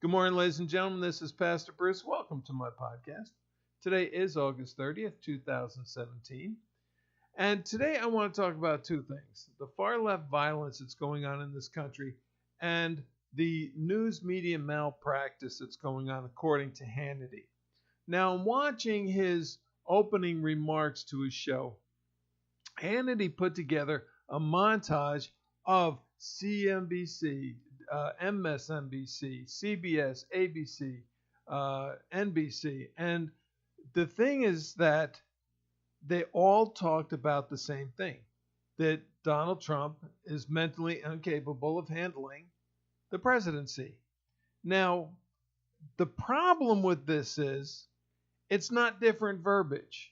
Good morning, ladies and gentlemen. This is Pastor Bruce. Welcome to my podcast. Today is August 30th, 2017. And today I want to talk about two things. The far left violence that's going on in this country and the news media malpractice that's going on according to Hannity. Now, I'm watching his opening remarks to his show. Hannity put together a montage of CNBC, MSNBC, CBS, ABC, NBC. And the thing is that they all talked about the same thing, that Donald Trump is mentally incapable of handling the presidency. Now, the problem with this is it's not different verbiage.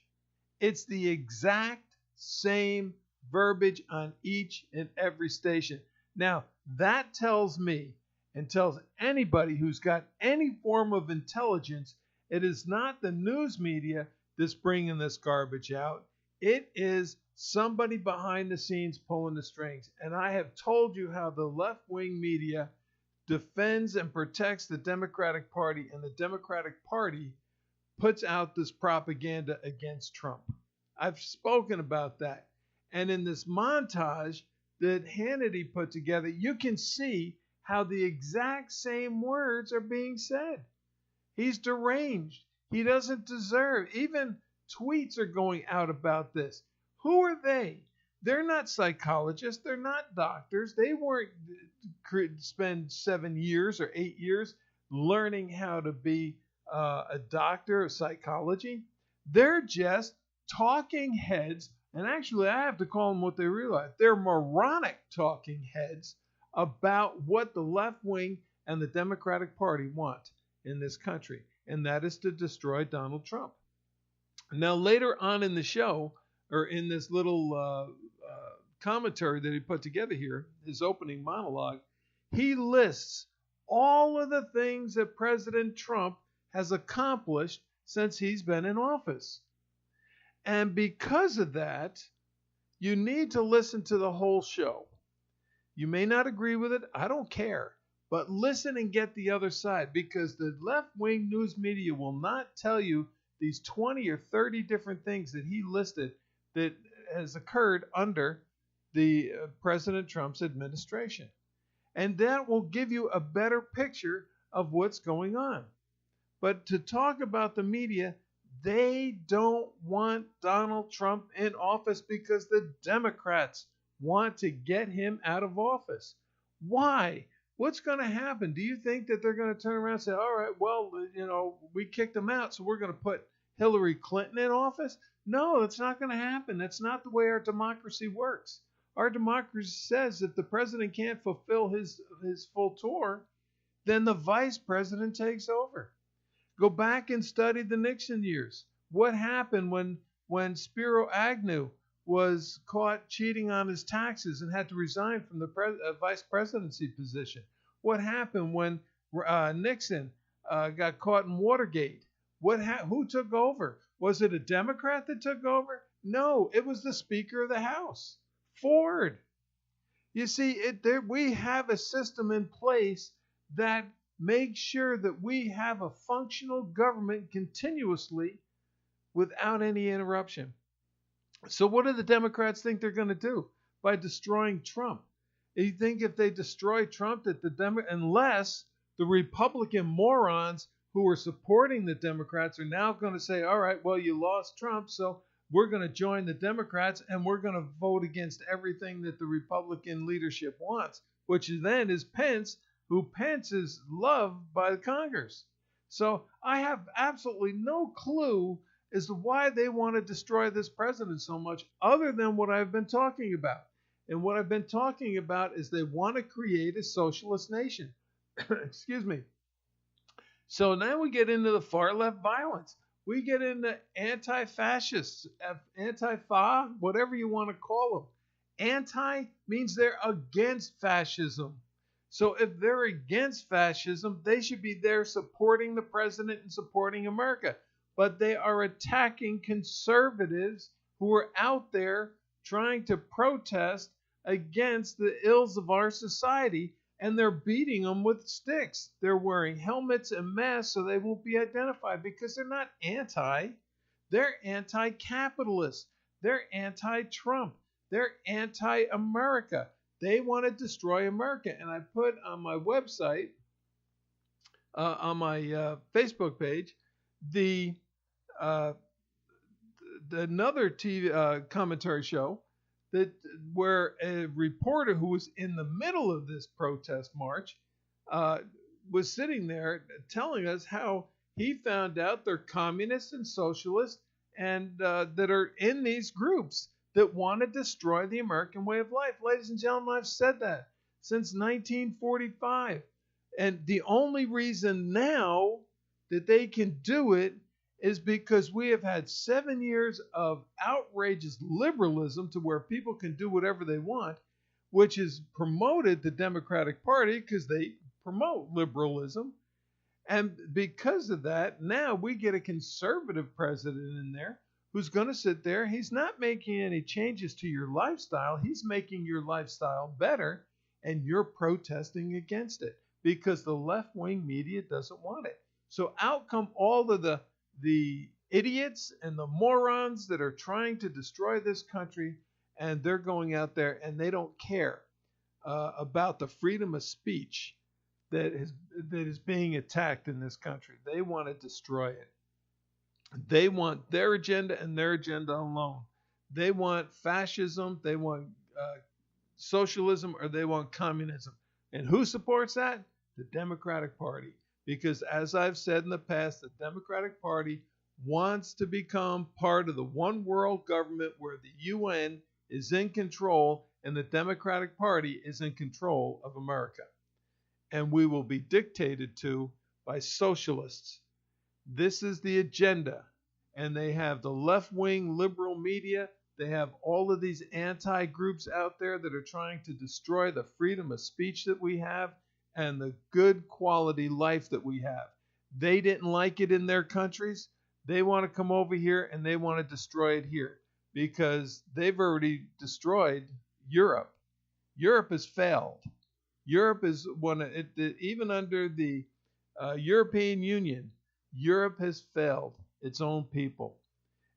It's the exact same verbiage on each and every station. Now, that tells me and tells anybody who's got any form of intelligence, it is not the news media that's bringing this garbage out. It is somebody behind the scenes pulling the strings. And I have told you how the left-wing media defends and protects the Democratic Party, and the Democratic Party puts out this propaganda against Trump. I've spoken about that. And in this montage that Hannity put together, you can see how the exact same words are being said. He's deranged. He doesn't deserve. Even tweets are going out about this. Who are they? They're not psychologists. They're not doctors. They weren't spend 7 years or 8 years learning how to be a doctor of psychology. They're just talking heads. And actually, I have to call them what they realize. They're moronic talking heads about what the left wing and the Democratic Party want in this country, and that is to destroy Donald Trump. Now, later on in the show, or in this little commentary that he put together here, his opening monologue, he lists all of the things that President Trump has accomplished since he's been in office. And because of that, you need to listen to the whole show. You may not agree with it. I don't care. But listen and get the other side, because the left-wing news media will not tell you these 20 or 30 different things that he listed that has occurred under the President Trump's administration. And that will give you a better picture of what's going on. But to talk about the media, they don't want Donald Trump in office because the Democrats want to get him out of office. Why? What's going to happen? Do you think that they're going to turn around and say, all right, well, we kicked him out, so we're going to put Hillary Clinton in office? No, that's not going to happen. That's not the way our democracy works. Our democracy says if the president can't fulfill his full tour, then the vice president takes over. Go back and study the Nixon years. What happened when Spiro Agnew was caught cheating on his taxes and had to resign from the vice presidency position? What happened when Nixon got caught in Watergate? Who took over? Was it a Democrat that took over? No, it was the Speaker of the House, Ford. You see, we have a system in place that make sure that we have a functional government continuously without any interruption. So what do the Democrats think they're going to do by destroying Trump? You think if they destroy Trump, that unless the Republican morons who are supporting the Democrats are now going to say, all right, well, you lost Trump, so we're going to join the Democrats and we're going to vote against everything that the Republican leadership wants, which then is Pence, who Pence is loved by the Congress. So I have absolutely no clue as to why they want to destroy this president so much, other than what I've been talking about. And what I've been talking about is they want to create a socialist nation. Excuse me. So now we get into the far left violence. We get into anti-fascists, anti-fa, whatever you want to call them. Anti means they're against fascism. So if they're against fascism, they should be there supporting the president and supporting America. But they are attacking conservatives who are out there trying to protest against the ills of our society and they're beating them with sticks. They're wearing helmets and masks so they won't be identified because they're not anti. They're anti-capitalist. They're anti-Trump. They're anti-America. They want to destroy America. And I put on my website, on my Facebook page, another TV commentary show that where a reporter who was in the middle of this protest march was sitting there telling us how he found out they're communists and socialists and that are in these groups that want to destroy the American way of life. Ladies and gentlemen, I've said that since 1945. And the only reason now that they can do it is because we have had 7 years of outrageous liberalism to where people can do whatever they want, which has promoted the Democratic Party because they promote liberalism. And because of that, now we get a conservative president in there who's going to sit there. He's not making any changes to your lifestyle. He's making your lifestyle better, and you're protesting against it because the left-wing media doesn't want it. So out come all of the idiots and the morons that are trying to destroy this country, and they're going out there and they don't care about the freedom of speech that is being attacked in this country. They want to destroy it. They want their agenda and their agenda alone. They want fascism, they want socialism, or they want communism. And who supports that? The Democratic Party. Because as I've said in the past, the Democratic Party wants to become part of the one world government where the UN is in control and the Democratic Party is in control of America. And we will be dictated to by socialists. This is the agenda. And they have the left-wing liberal media. They have all of these anti-groups out there that are trying to destroy the freedom of speech that we have and the good quality life that we have. They didn't like it in their countries. They want to come over here and they want to destroy it here because they've already destroyed Europe. Europe has failed. Europe is even under the European Union, Europe has failed its own people.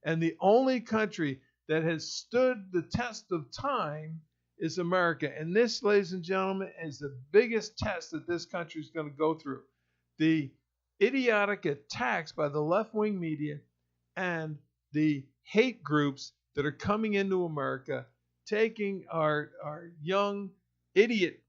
And the only country that has stood the test of time is America. And this, ladies and gentlemen, is the biggest test that this country is going to go through. The idiotic attacks by the left-wing media and the hate groups that are coming into America, taking our young idiot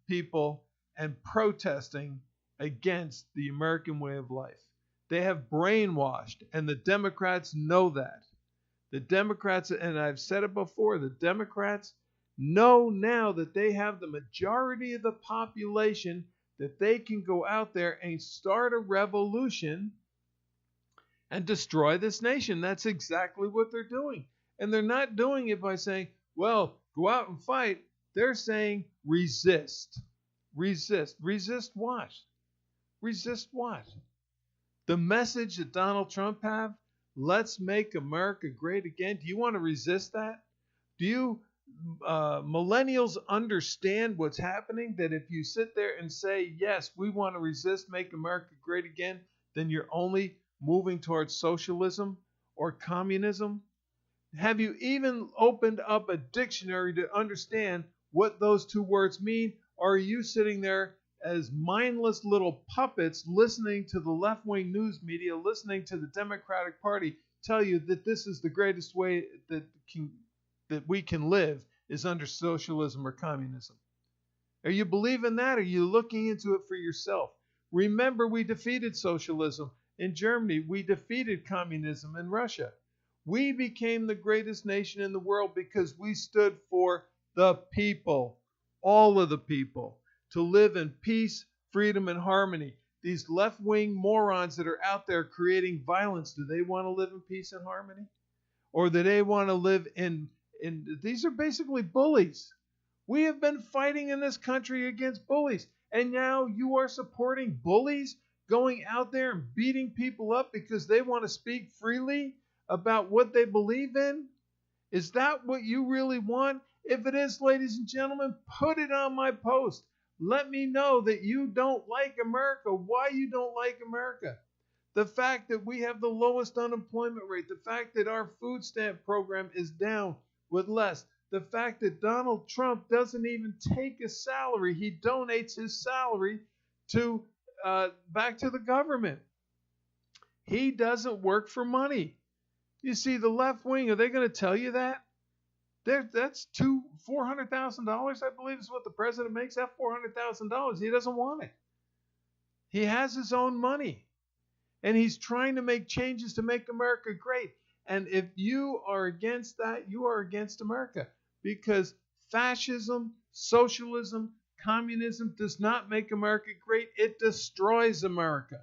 people and protesting against the American way of life. They have brainwashed, and the Democrats know that. The Democrats, and I've said it before, the Democrats know now that they have the majority of the population, that they can go out there and start a revolution and destroy this nation. That's exactly what they're doing. And they're not doing it by saying, well, go out and fight. They're saying resist. Resist. Resist what? Resist what? The message that Donald Trump have, let's make America great again. Do you want to resist that? Do you millennials understand what's happening? That if you sit there and say, yes, we want to resist, make America great again, then you're only moving towards socialism or communism? Have you even opened up a dictionary to understand what those two words mean? Or are you sitting there as mindless little puppets listening to the left-wing news media, listening to the Democratic Party tell you that this is the greatest way that we can live is under socialism or communism? Are you believing that? Or are you looking into it for yourself? Remember, we defeated socialism in Germany. We defeated communism in Russia. We became the greatest nation in the world because we stood for the people, all of the people, to live in peace, freedom, and harmony. These left-wing morons that are out there creating violence, do they want to live in peace and harmony? Or do they want to live in these are basically bullies. We have been fighting in this country against bullies. And now you are supporting bullies going out there and beating people up because they want to speak freely about what they believe in? Is that what you really want? If it is, ladies and gentlemen, put it on my post. Let me know that you don't like America, why you don't like America. The fact that we have the lowest unemployment rate, the fact that our food stamp program is down with less, the fact that Donald Trump doesn't even take a salary, he donates his salary to back to the government. He doesn't work for money. You see, the left wing, are they going to tell you that? That's $400,000, I believe, is what the president makes. That $400,000, he doesn't want it. He has his own money, and he's trying to make changes to make America great. And if you are against that, you are against America, because fascism, socialism, communism does not make America great. It destroys America.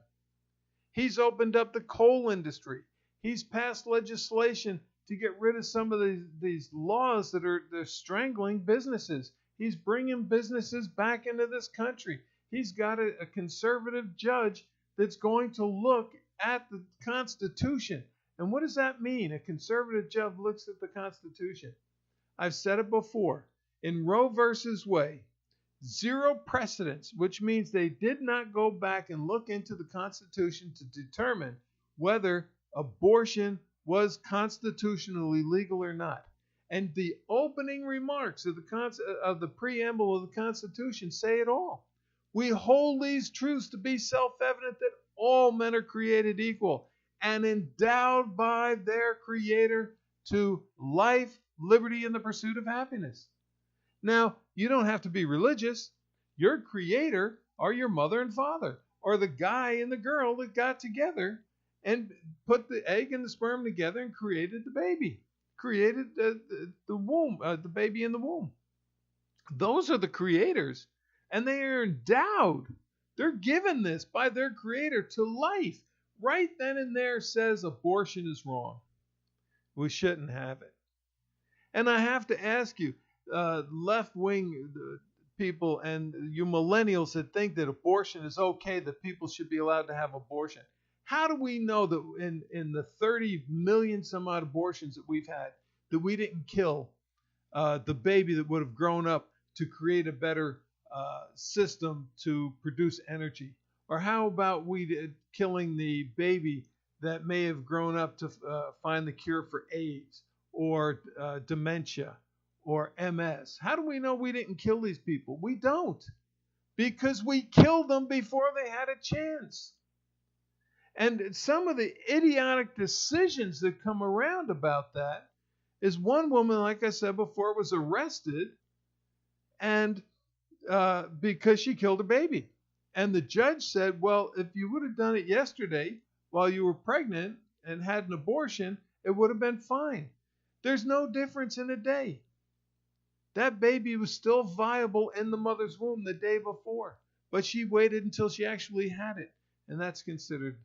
He's opened up the coal industry. He's passed legislation to get rid of some of these laws that they're strangling businesses. He's bringing businesses back into this country. He's got a conservative judge that's going to look at the Constitution. And what does that mean? A conservative judge looks at the Constitution. I've said it before. In Roe versus Wade, zero precedence, which means they did not go back and look into the Constitution to determine whether abortion was constitutionally legal or not. And the opening remarks of the preamble of the Constitution say it all. We hold these truths to be self-evident, that all men are created equal and endowed by their Creator to life, liberty, and the pursuit of happiness. Now, you don't have to be religious. Your Creator are your mother and father, or the guy and the girl that got together and put the egg and the sperm together and created the baby, created the womb, the baby in the womb. Those are the creators, and they are endowed. They're given this by their Creator to life. Right then and there says abortion is wrong. We shouldn't have it. And I have to ask you, left-wing people and you millennials that think that abortion is okay, that people should be allowed to have abortion. How do we know that in the 30 million some odd abortions that we've had, that we didn't kill the baby that would have grown up to create a better system to produce energy? Or how about we killing the baby that may have grown up to find the cure for AIDS or dementia or MS? How do we know we didn't kill these people? We don't, because we killed them before they had a chance. And some of the idiotic decisions that come around about that is one woman, like I said before, was arrested and because she killed a baby. And the judge said, well, if you would have done it yesterday while you were pregnant and had an abortion, it would have been fine. There's no difference in a day. That baby was still viable in the mother's womb the day before, but she waited until she actually had it, and that's considered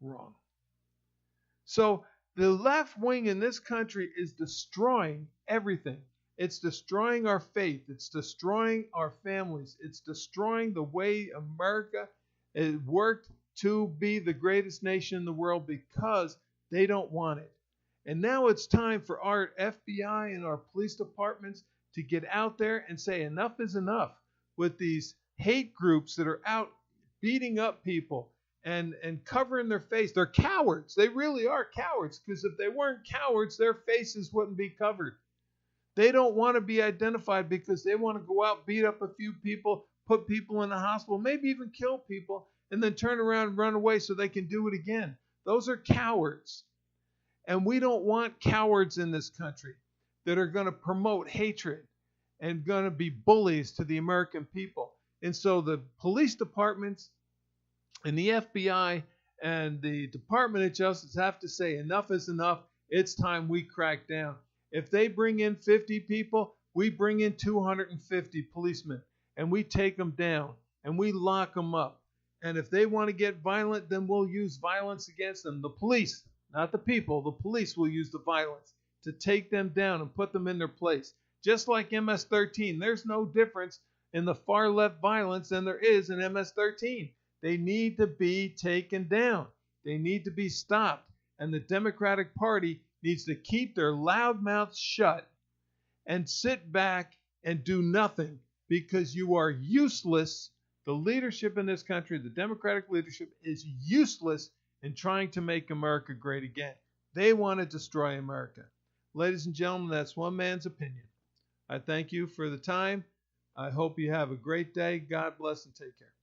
wrong. So the left wing in this country is destroying everything. It's destroying our faith. It's destroying our families. It's destroying the way America worked to be the greatest nation in the world, because they don't want it. And now it's time for our FBI and our police departments to get out there and say enough is enough with these hate groups that are out beating up people and covering their face. They're cowards. They really are cowards, because if they weren't cowards, their faces wouldn't be covered. They don't want to be identified because they want to go out, beat up a few people, put people in the hospital, maybe even kill people, and then turn around and run away so they can do it again. Those are cowards. And we don't want cowards in this country that are going to promote hatred and going to be bullies to the American people. And so the police departments and the FBI and the Department of Justice have to say enough is enough. It's time we crack down. If they bring in 50 people, we bring in 250 policemen, and we take them down, and we lock them up. And if they want to get violent, then we'll use violence against them. The police, not the people, the police will use the violence to take them down and put them in their place. Just like MS-13, there's no difference in the far left violence than there is in MS-13. They need to be taken down. They need to be stopped. And the Democratic Party needs to keep their loud mouths shut and sit back and do nothing because you are useless. The leadership in this country, the Democratic leadership, is useless in trying to make America great again. They want to destroy America. Ladies and gentlemen, that's one man's opinion. I thank you for the time. I hope you have a great day. God bless and take care.